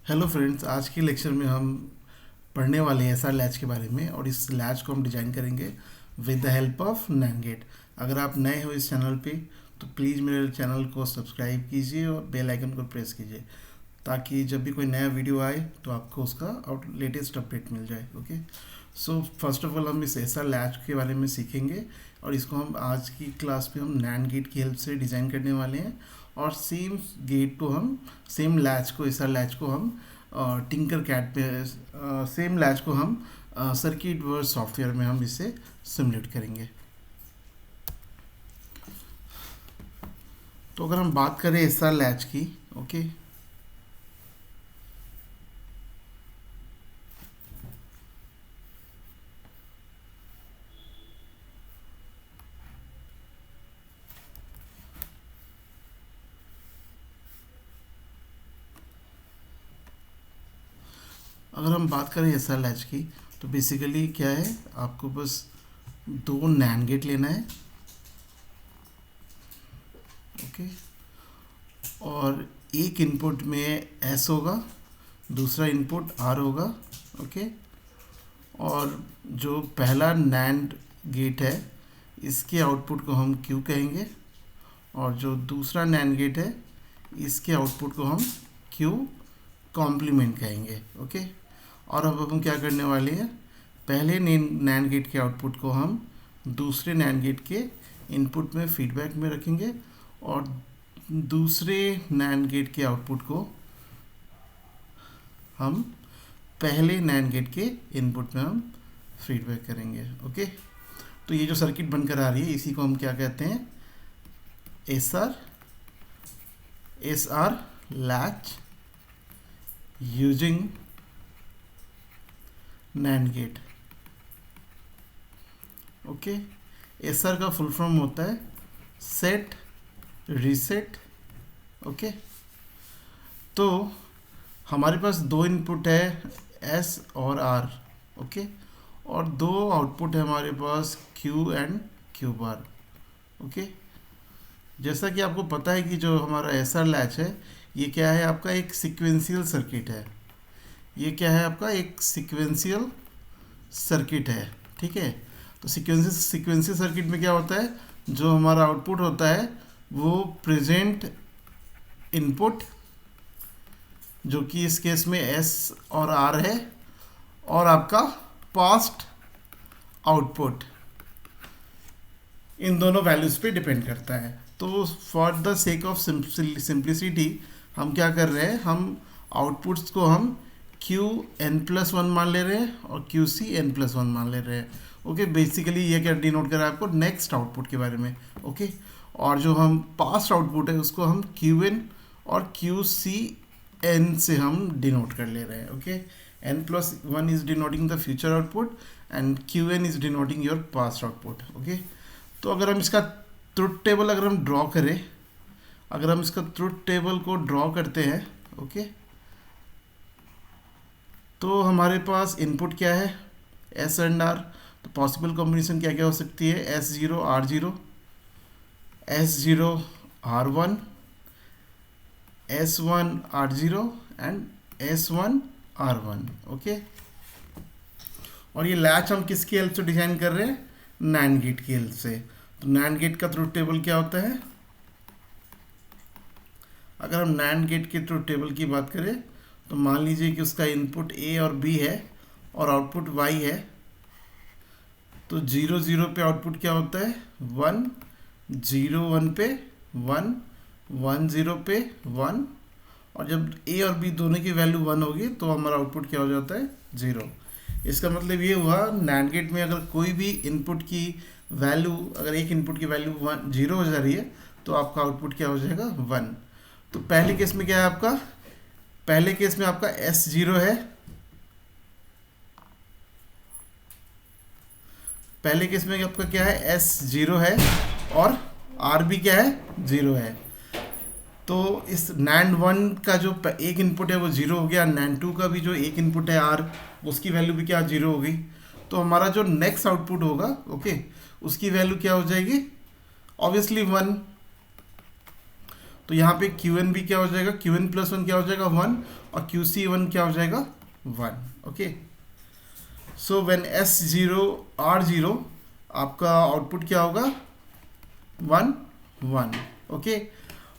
Hello friends, आज के lecture में हम पढ़ने वाले हैं एसआर लैच के बारे में और इस लैच को हम डिज़ाइन करेंगे with the help of NAND gate. अगर आप नए हो इस चैनल पे तो प्लीज़ मेरे चैनल को सब्सक्राइब कीजिए और बेल आइकन को प्रेस कीजिए ताकि जब भी कोई नया वीडियो आए तो आपको उसका लेटेस्ट अपडेट मिल जाए। Okay, so first of all हम इस एसआर लैच के बारे में सीखेंगे और इसको हम आज की क्लास में हम नैंड गेट की हेल्प से डिज़ाइन करने वाले हैं और सेम गेट को हम सेम लैच को एसआर लैच को हम टिंकर कैट पे सेम लैच को हम सर्किट वर्ड सॉफ्टवेयर में हम इसे सिमुलेट करेंगे। तो अगर हम बात करें एसआर लैच की, ओके, अगर हम बात करें एसआर लैच की तो बेसिकली क्या है, आपको बस दो नैंड गेट लेना है, ओके, और एक इनपुट में एस होगा, दूसरा इनपुट आर होगा, ओके, और जो पहला नैंड गेट है इसके आउटपुट को हम क्यू कहेंगे और जो दूसरा नैंड गेट है इसके आउटपुट को हम क्यू कॉम्प्लीमेंट कहेंगे। ओके, और अब हम क्या करने वाले हैं, पहले नैंड गेट के आउटपुट को हम दूसरे नैंड गेट के इनपुट में फीडबैक में रखेंगे और दूसरे नैंड गेट के आउटपुट को हम पहले नैंड गेट के इनपुट में हम फीडबैक करेंगे। ओके, तो ये जो सर्किट बनकर आ रही है इसी को हम क्या कहते हैं, SR latch using NAND gate. Okay, SR का फुल फॉर्म होता है सेट रीसेट। ओके, तो हमारे पास दो इनपुट है एस और आर, ओके, और दो आउटपुट है हमारे पास Q and Q bar. Okay, जैसा कि आपको पता है कि जो हमारा एसआर लैच है ये क्या है, आपका एक सीक्वेंशियल सर्किट है। ये क्या है, आपका एक सीक्वेंशियल सर्किट है। ठीक है, तो सीक्वेंशियल सर्किट में क्या होता है, जो हमारा आउटपुट होता है वो प्रेजेंट इनपुट, जो कि इस केस में एस और आर है, और आपका पास्ट आउटपुट, इन दोनों वैल्यूज पे डिपेंड करता है। तो for the sake of simplicity हम क्या कर रहे हैं, हम आउटपुट्स को हम क्यू एन प्लस वन मान ले रहे हैं और Q C N plus one मान ले रहे हैं। ओके, बेसिकली ये क्या डिनोट कर रहा है आपको, नेक्स्ट आउटपुट के बारे में। ओके, और जो हम पास्ट आउटपुट है उसको हम क्यू एन और क्यू सी एन से हम डिनोट कर ले रहे हैं। Okay, N plus one is denoting the future output and Q N is denoting your past output. Okay, तो अगर हम इसका ट्रुथ टेबल अगर हम ड्रॉ करें, अगर हम इसका ट्रुथ टेबल को ड्रॉ करते हैं, ओके, तो हमारे पास इनपुट क्या है, एस एंड आर। तो पॉसिबल कॉम्बिनेशन क्या क्या हो सकती है, S zero R zero, S zero R one, S one R zero and S one R one. Okay, और ये लैच हम किसकी हेल्प से डिजाइन कर रहे हैं, नैंड गेट की हेल्प से। तो नैंड गेट का ट्रुथ टेबल क्या होता है, अगर हम नैंड गेट के ट्रुथ टेबल की बात करें तो मान लीजिए कि उसका इनपुट ए और बी है और आउटपुट वाई है। तो 0 0 पे आउटपुट क्या होता है, 1, 0 1 पे 1, 1 0 पे 1, और जब ए और बी दोनों की वैल्यू 1 होगी तो हमारा आउटपुट क्या हो जाता है, 0। इसका मतलब ये हुआ, नैंड गेट में अगर कोई भी इनपुट की वैल्यू, अगर एक इनपुट की वैल्यू 0 हो जा रही है तो आपका आउटपुट क्या हो जाएगा, 1। तो पहले केस में क्या है आपका, पहले केस में आपका एस जीरो है, पहले केस में आपका क्या है, एस जीरो है और आर भी क्या है, 0 है। तो इस नैंड वन का जो एक इनपुट है वो 0 हो गया, नैंड टू का भी जो एक इनपुट है आर, उसकी वैल्यू भी क्या 0 हो गई। तो हमारा जो नेक्स्ट आउटपुट होगा, ओके, उसकी वैल्यू क्या हो जाएगी, ऑब्वियसली 1। तो यहाँ पे क्यू एन भी क्या हो जाएगा, क्यू एन प्लस वन क्या हो जाएगा 1, और क्यू सी वन क्या हो जाएगा 1। Okay, so when S zero R zero आपका आउटपुट क्या होगा 1 1। ओके,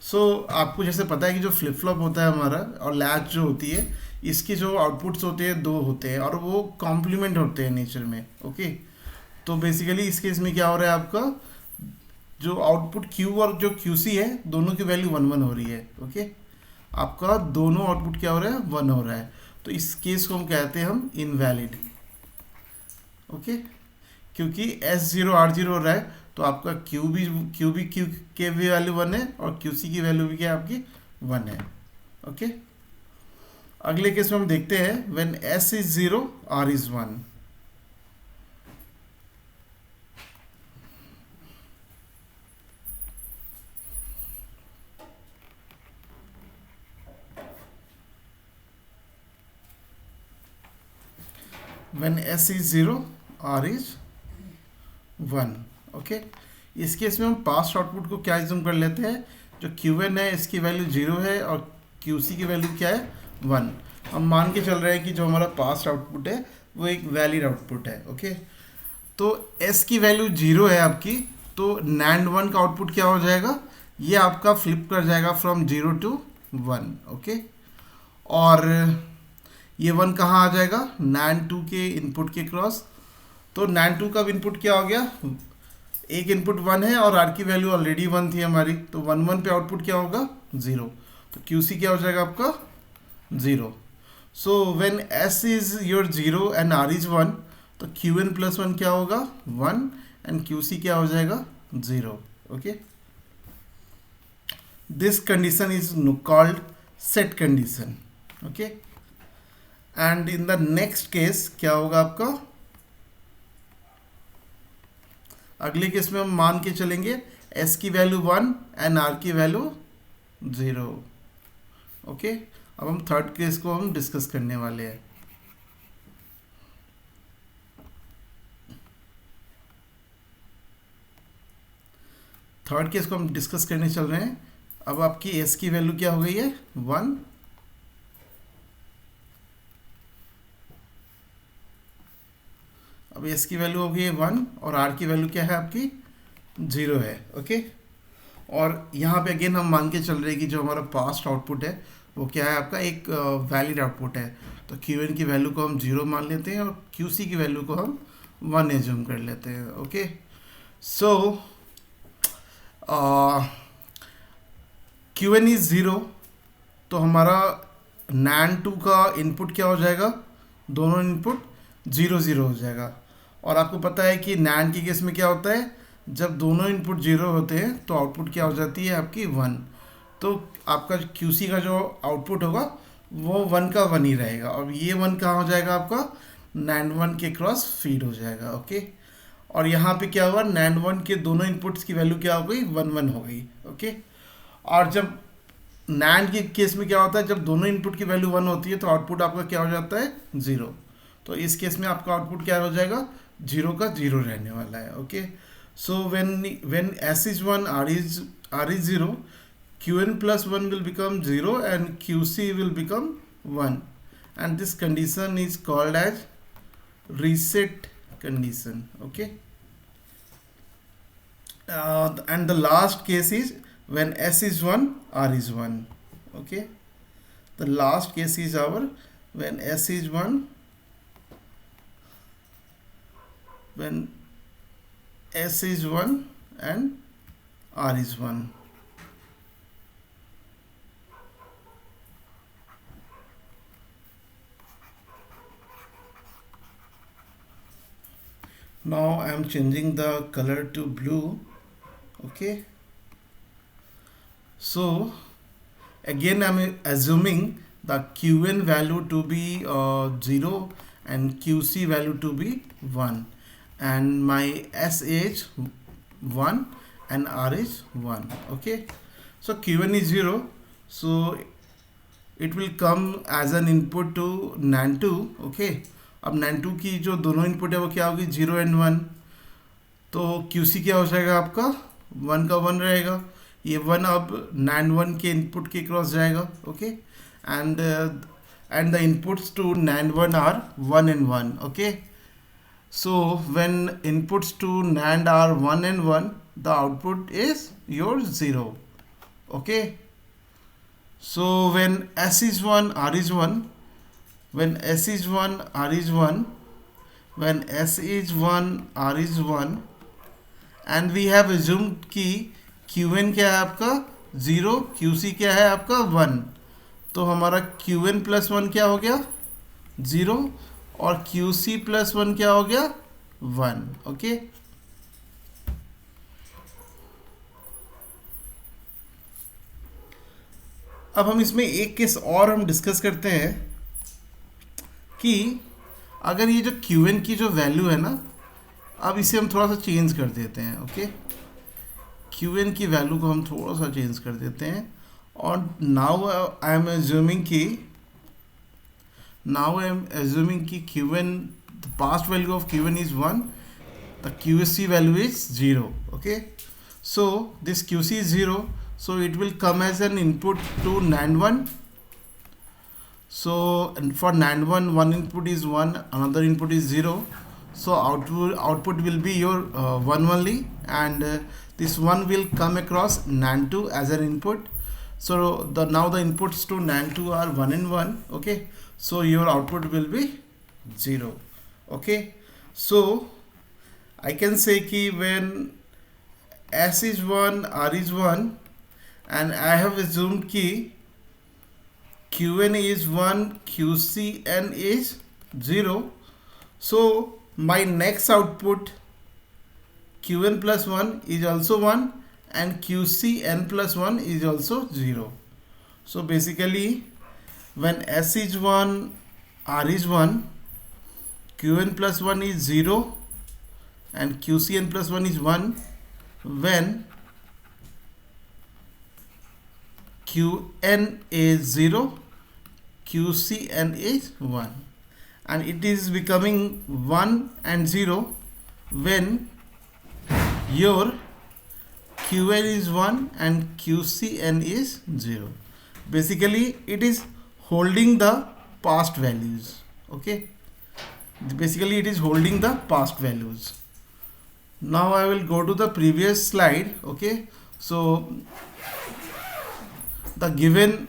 सो आपको जैसे पता है कि जो फ्लिप फ्लॉप होता है हमारा और लैच जो होती है, इसके जो आउटपुट्स होते हैं दो होते हैं और वो कॉम्प्लीमेंट होते हैं नेचर में। ओके, तो बेसिकली इस केस में क्या हो रहा है, आपका जो आउटपुट Q और जो QC है दोनों की वैल्यू 1 1 हो रही है। ओके, आपका दोनों आउटपुट क्या हो रहा है 1 हो रहा है, तो इस केस को हम कहते हैं हम इनवैलिड। ओके, क्योंकि S0 R0 हो रहा है तो आपका Q के भी वैल्यू 1 है और QC की वैल्यू भी क्या आपकी 1 है। ओके, अगले केस में हम देखते हैं when S is 0 R is 1। when S is 0 R is 1। Okay, इस केस में हम पास्ट आउटपुट को क्या एज्यूम कर लेते हैं, जो Qn है इसकी वैल्यू 0 है और QC की वैल्यू क्या है 1। हम मान के चल रहे हैं कि जो हमारा पास्ट आउटपुट है वो एक वैलिड आउटपुट है। ओके, तो S की वैल्यू 0 है आपकी, तो NAND 1 का आउटपुट क्या हो जाएगा, ये आपका फ्लिप कर जाएगा फ्रॉम 0 to 1। ओके, और ये 1 कहाँ आ जाएगा NAND 2 के इनपुट के क्रॉस, तो NAND 2 का इनपुट क्या हो गया, एक इनपुट 1 है और R की वैल्यू ऑलरेडी 1 थी हमारी, तो 1 1 पे आउटपुट क्या होगा 0, तो QC क्या हो जाएगा आपका 0। So when S is your 0 and R is 1, तो Qn प्लस 1 क्या होगा 1 एंड QC क्या हो जाएगा 0। Okay, this condition is called set condition. Okay, and in the next case क्या होगा आपका, अगले केस में हम मान के चलेंगे S की वैल्यू 1 एंड R की वैल्यू 0। ओके, अब हम थर्ड केस को हम डिस्कस करने वाले हैं। थर्ड केस को हम डिस्कस करने चल रहे हैं। अब आपकी S की वैल्यू क्या हो गई है 1, अब S की वैल्यू हो गई है 1 और R की वैल्यू क्या है आपकी 0 है। ओके, और यहाँ पे अगेन हम मान के चल रहे हैं कि जो हमारा पास्ट आउटपुट है वो क्या है आपका एक वैलिड आउटपुट है, तो Qn की वैल्यू को हम 0 मान लेते हैं और QC की वैल्यू को हम 1 एज्यूम कर लेते हैं। ओके, सो Qn इज 0, तो हमारा NAND 2 का इनपुट क्या हो जाएगा, दोनों इनपुट 0 0 हो जाएगा। और आपको पता है कि NAND के केस में क्या होता है, जब दोनों इनपुट 0 होते हैं तो आउटपुट क्या हो जाती है आपकी 1, तो आपका QC का जो आउटपुट होगा वो 1 का 1 ही रहेगा, और ये 1 कहाँ हो जाएगा आपका NAND 1 के क्रॉस फीड हो जाएगा। ओके, और यहाँ पे क्या हुआ NAND 1 के दोनों इनपुट्स की वैल्यू क्या हो गई 1 1 हो गई। ओके, और जब NAND के केस में क्या होता है, जब दोनों इनपुट की वैल्यू 1 होती है तो आउटपुट आपका क्या हो जाता है 0, तो इस केस में आपका आउटपुट क्या हो जाएगा 0 का 0 रहने वाला है। Okay, so when S is 1 R is 0, Qn plus 1 will become 0 and QC will become 1, and this condition is called as reset condition. Okay, and the last case is when S is 1 R is 1. Okay, the last case is our when S is 1, when S is 1 and R is 1. Now I am changing the color to blue. Okay, so again I am assuming the Qn value to be 0 and QC value to be 1, and my S is 1 and R is 1. Okay, so Qn is 0, so it will come as an input to NAND 2. Okay, अब NAND 2 की जो दोनों input है वो क्या होगी 0 and 1, तो QC क्या हो जाएगा आपका 1 का 1 रहेगा, ये 1 अब NAND 1 के इनपुट के क्रॉस जाएगा. Okay, and the inputs to NAND 1 are 1 and 1. Okay, so when inputs to NAND are 1 and 1, the output is your 0. Okay, so when S is 1, R is 1, when S is 1, R is 1, when S is 1, R is 1, and we have assumed कि Qn क्या है आपका 0, Qc क्या है आपका 1, तो हमारा Qn plus 1 क्या हो गया 0 और Qc प्लस 1 क्या हो गया 1. ओके, अब हम इसमें एक केस और हम डिस्कस करते हैं कि अगर ये जो Qn की जो वैल्यू है ना, अब इसे हम थोड़ा सा चेंज कर देते हैं. ओके, Qn की वैल्यू को हम थोड़ा सा चेंज कर देते हैं और नाउ आई एम अज्यूमिंग कि Qn, the past value of Qn is 1, the QC value is 0. Okay, so this QC is 0, so it will come as an input to NAND 1. So and for NAND 1, one input is 1, another input is 0, so output will be your 1 only, and this 1 will come across NAND 2 as an input. So now the inputs to NAND 2 are 1 and 1. Okay, so your output will be 0. Okay, so I can say कि when S is 1, R is 1, and I have assumed कि Qn is 1, Qcn is 0, so my next output Qn plus 1 is also 1 and Qcn plus 1 is also 0. So basically when S is 1, R is 1, Qn plus 1 is 0 and Qcn plus 1 is 1. When Qn is 0, Qcn is 1, and it is becoming 1 and 0 when your Qn is 1 and Qcn is 0. Basically it is holding the past values. Okay, basically it is holding the past values. Now I will go to the previous slide. Okay, so the given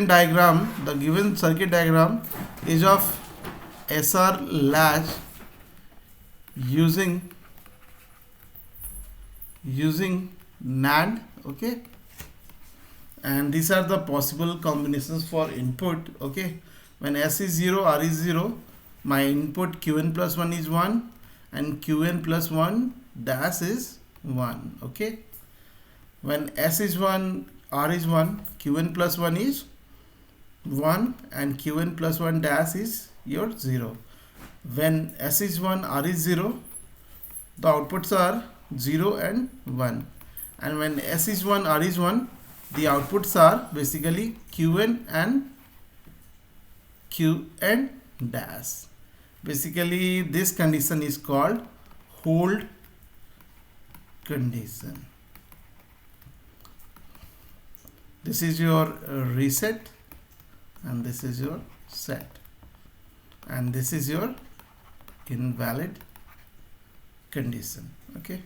diagram, the given circuit diagram is of SR latch using NAND. Okay, and these are the possible combinations for input. Okay, when S is 0, R is 0, my input Qn plus 1 is 1 and Qn plus 1 dash is 1. Okay, when S is 1, R is 1, Qn plus 1 is 1 and Qn plus 1 dash is your 0. When S is 1, R is 0, the outputs are 0 and 1, and when S is 1, R is 1, the outputs are basically Qn dash. Basically this condition is called hold condition. This is your reset and this is your set, and this is your invalid condition. Okay,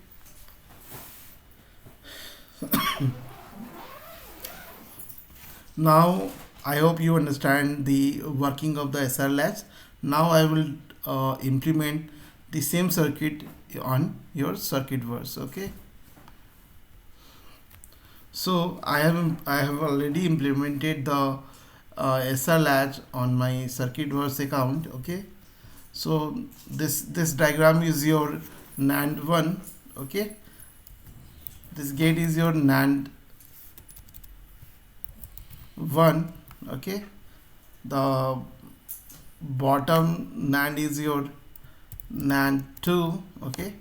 now I hope you understand the working of the SR latch. Now I will implement the same circuit on your circuit bus. Okay, so I have already implemented the SR latch on my circuit bus account. Okay, so this diagram is your NAND 1. Okay, this gate is your NAND 1. Okay, the bottom NAND is your NAND 2. Okay,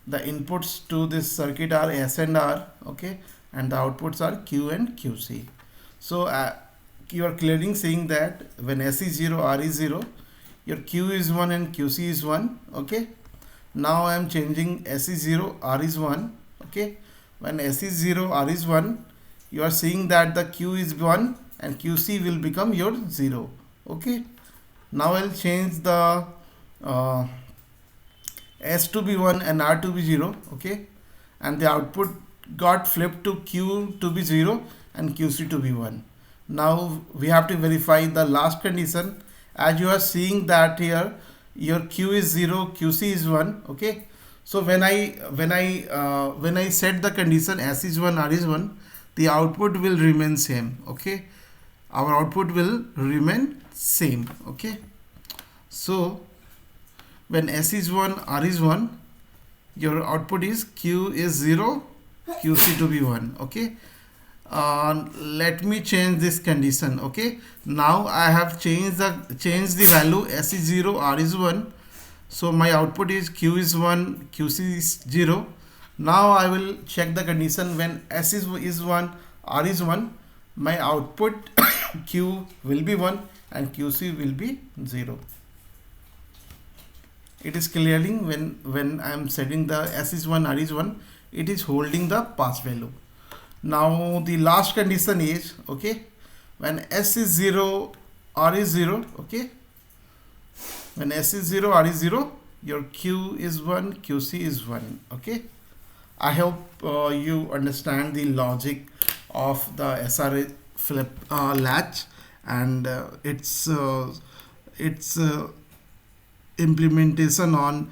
the inputs to this circuit are S and R. Okay, and the outputs are Q and QC. So you are clearly saying that when S is 0, R is 0, your Q is 1 and QC is 1. Okay, now I am changing S is 0, R is 1. Okay, when S is 0, R is 1, you are seeing that the Q is 1 and QC will become your 0. Okay. Now I'll change the S to be 1 and R to be 0. Okay. And the output got flipped to Q to be 0 and QC to be 1. Now we have to verify the last condition. As you are seeing that here, your Q is 0, QC is 1. Okay. So when I set the condition S is 1, R is 1, the output will remain same. Okay. Our output will remain same. Okay. So when S is 1, R is 1, your output is Q is 0, QC to be 1. Okay. Let me change this condition. Okay. Now I have changed the value. S is 0, R is 1. So my output is Q is 1, QC is 0. Now I will check the condition when S is 1, R is 1. My output Q will be 1 and QC will be 0. It is clearly when I am setting the S is 1, R is 1, it is holding the pass value. Now the last condition is, okay, when S is 0, R is 0, okay, when S is 0, R is 0, your Q is 1, QC is 1. Okay. I hope you understand the logic of the SRA flip latch and its implementation on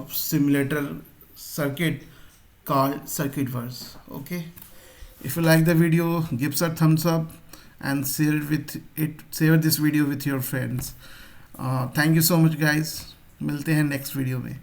simulator circuit called Circuitverse. Okay. If you like the video, give us a thumbs up and share this video with your friends. Thank you so much guys, मिलते हैं next video में.